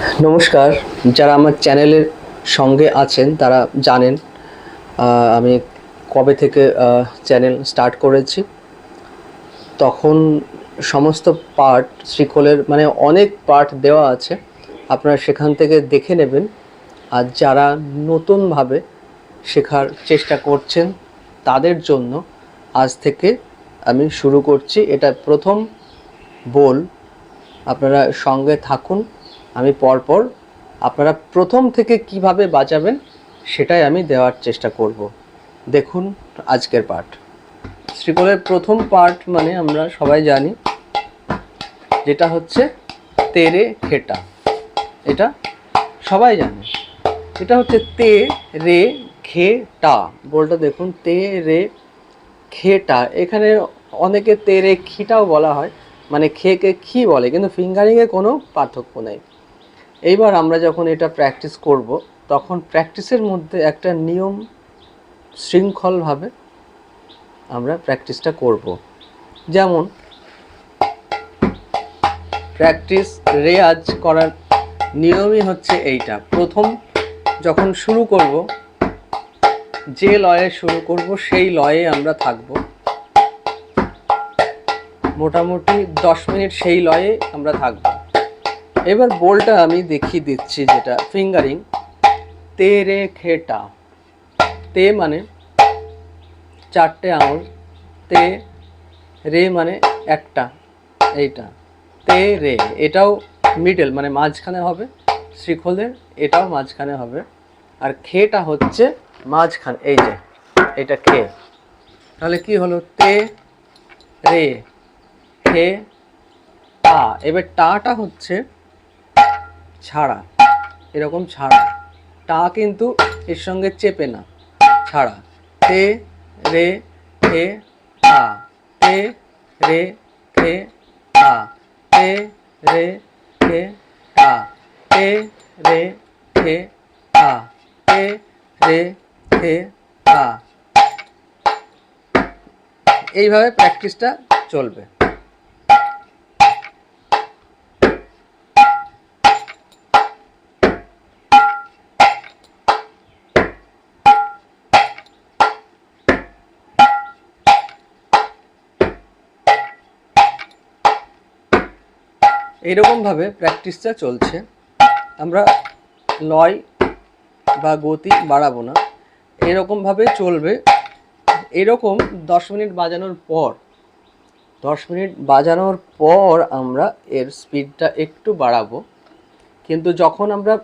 নমস্কার। যারা আমার চ্যানেলের সঙ্গে আছেন তারা জানেন আমি কবে থেকে চ্যানেল স্টার্ট করেছি। তখন সমস্ত পার্ট শ্রীখোলের মানে অনেক পার্ট দেওয়া আছে, আপনারা সেখান থেকে দেখে নেবেন। আর যারা নতুনভাবে শেখার চেষ্টা করছেন তাদের জন্য আজ থেকে আমি শুরু করছি। এটা প্রথম বল, আপনারা সঙ্গে থাকুন। আমি পরপর আপনারা প্রথম থেকে কিভাবে বাজাবেন সেটাই আমি দেওয়ার চেষ্টা করব। দেখুন আজকের পার্ট। শ্রীখোলের প্রথম পার্ট মানে আমরা সবাই জানি, যেটা হচ্ছে তেরে খেটা। এটা সবাই জানে। এটা হচ্ছে তে রে খে টা। বলটা দেখুন, তে রে খে টা। এখানে অনেকে তে রে খিটাও বলা হয়, মানে খেকে খি বলে, কিন্তু ফিঙ্গারিংয়ে কোনো পার্থক্য নেই। এইবার আমরা যখন এটা প্র্যাকটিস করব, তখন প্র্যাকটিসের মধ্যে একটা নিয়ম শৃঙ্খলভাবে আমরা প্র্যাকটিসটা করব। যেমন প্র্যাকটিস রেয়াজ করার নিয়মই হচ্ছে এইটা। প্রথম যখন শুরু করব, যে লয়ে শুরু করব সেই লয়ে আমরা থাকব। মোটামুটি 10 মিনিট সেই লয়ে আমরা থাকব। এবার বলটা আমি দেখিয়ে দিচ্ছি, যেটা ফিঙ্গারিং তে রে খেটা। তে মানে 4টে আঙুল, তে রে মানে একটা, এইটা তে রে। এটাও মিডল মানে মাঝখানে হবে শ্রীখোলের, এটাও মাঝখানে হবে। আর খেটা হচ্ছে মাঝখানে, এই যে এটা খে। তাহলে কি হলো? তে রে খে টা। এবার টাটা হচ্ছে ছাড়া, এরকম ছাড়া। টা কিন্তু এর সঙ্গে চেপে না, ছাড়া। তে রে খে টা, তে রে খে টা, তে রে খে টা, তে রে খে টা, তে রে খে টা। এইভাবে প্র্যাকটিসটা চলবে। এইরকমভাবে প্র্যাকটিসটা চলছে। আমরা লয় বা গতি বাড়াবো না, এরকমভাবে চলবে। এরকম 10 মিনিট বাজানোর পর, 10 মিনিট বাজানোর পর আমরা এর স্পিডটা একটু বাড়াবো। কিন্তু যখন আমরা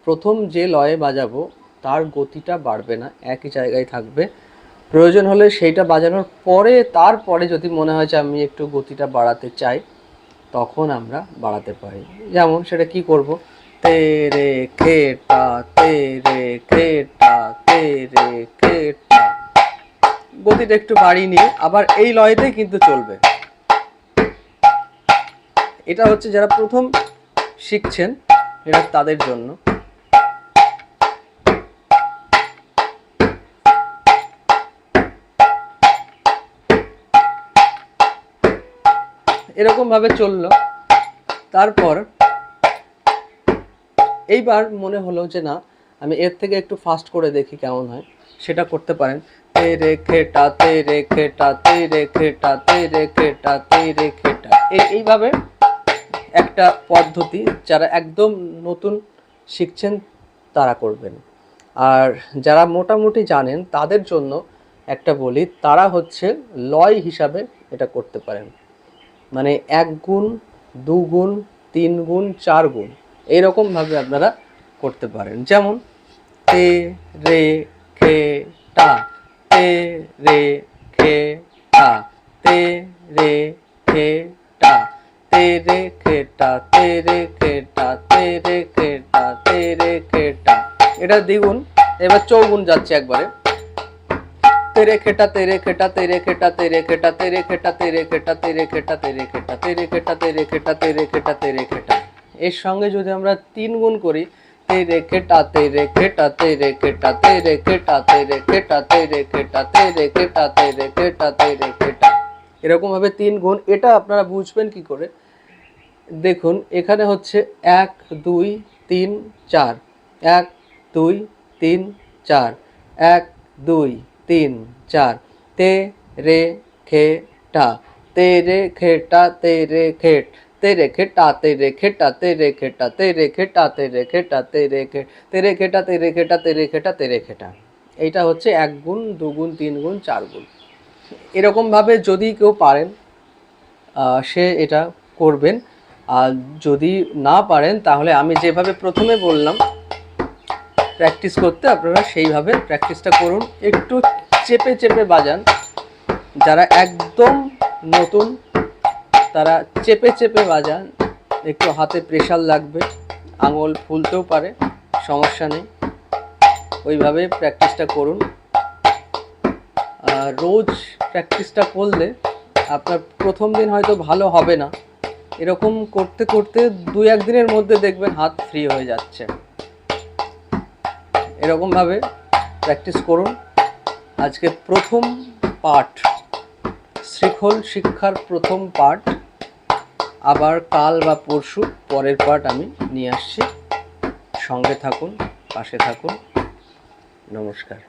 প্রথম যে লয়ে বাজাবো তার গতিটা বাড়বে না, একই জায়গায় থাকবে। প্রয়োজন হলে সেইটা বাজানোর পরে, তারপরে যদি মনে হয় যে আমি একটু গতিটা বাড়াতে চাই, তখন আমরা বাড়াতে পারি। যেমন সেটা কি করব? তে রে খে টা, তে রে খে টা, তে রে খে টা। গতিটা একটু বাড়িয়ে নিয়ে আবার এই লয়েতেই কিন্তু চলবে। এটা হচ্ছে যারা প্রথম শিখছেন, এটা তাদের জন্য। এরকম ভাবে চললো। তারপর এইবার মনে হলো যে না, আমি এর থেকে একটু ফাস্ট করে দেখি কেমন হয়, সেটা করতে পারেন। তে রে খেটা, তে রে খেটা, তে রে খেটা, তে রে খেটা, তে রে খেটা। এইভাবে একটা পদ্ধতি যারা একদম নতুন শিখছেন তারা করবেন। আর যারা মোটামুটি জানেন তাদের জন্য একটা বলি, তারা হচ্ছে লয় হিসাবে এটা করতে পারেন। মানে 1 গুণ, 2 গুণ, 3 গুণ, 4 গুণ, এইরকমভাবে আপনারা করতে পারেন। যেমন তে রে খে টা, তে রে খে টা, তে রে খে টা, তে রে খে টা, তে রে খে টা, তে রে খে টা, তে রে খে টা। এটা দ্বিগুণ। এবার চৌগুণ যাচ্ছে একবারে। तेरे खेटा तेरे खेटा तेरे खेटा तेरे खेटा तेरे खेटा तेरे खेटा तेरे खेटा तेरे खेटा तेरे खेटा तेरे खेटा तेरे खेटा तेरे खेटा। এর সঙ্গে যদি আমরা 3 গুণ করি, तेरे खेटा तेरे खेटा तेरे खेटा तेरे खेटा तेरे खेटा तेरे खेटा तेरे खेटा तेरे खेटा तेरे खेटा, এরকম ভাবে 3 গুণ। এটা আপনারা বুঝবেন কি করে? দেখুন এখানে হচ্ছে 1 2 তিন চার, 1 2 3 4, 1 2 3 4, তে রে খে টা, তে রে খে টা, তে রে খেট, তে রে খেটা, তে রে খেটা, তে রে খেটা, তে রে খেটা, তে রে খেটা, তে রে খে, তে রে খেটা, তে রে খেটা, তে রে খেটা, তে রে খেটা। এইটা হচ্ছে 1 গুণ, 2 গুণ, 3 গুণ, 4 গুণ। এরকমভাবে যদি কেউ পারেন সে এটা করবেন। আর যদি না পারেন তাহলে আমি যেভাবে প্রথমে বললাম প্র্যাকটিস করতে, আপনারা সেইভাবে প্র্যাকটিসটা করুন। একটু চেপে চেপে বাজান। যারা একদম নতুন তারা চেপে চেপে বাজান, একটু হাতে প্রেশার লাগবে, আঙুল ফুলতেও পারে, সমস্যা নেই, ওইভাবে প্র্যাকটিসটা করুন। রোজ প্র্যাকটিসটা করলে আপনার প্রথম দিন হয়তো ভালো হবে না, এরকম করতে করতে 2-1 দিনের মধ্যে দেখবেন হাত ফ্রি হয়ে যাচ্ছে। এরকমভাবে প্র্যাকটিস করুন। আজকে প্রথম পার্ট, শৃঙ্খল শিক্ষার প্রথম পার্ট, আবার কাল বা পরশু পরের পার্ট আমি নিয়ে আসছি। সঙ্গে থাকুন, পাশে থাকুন। নমস্কার।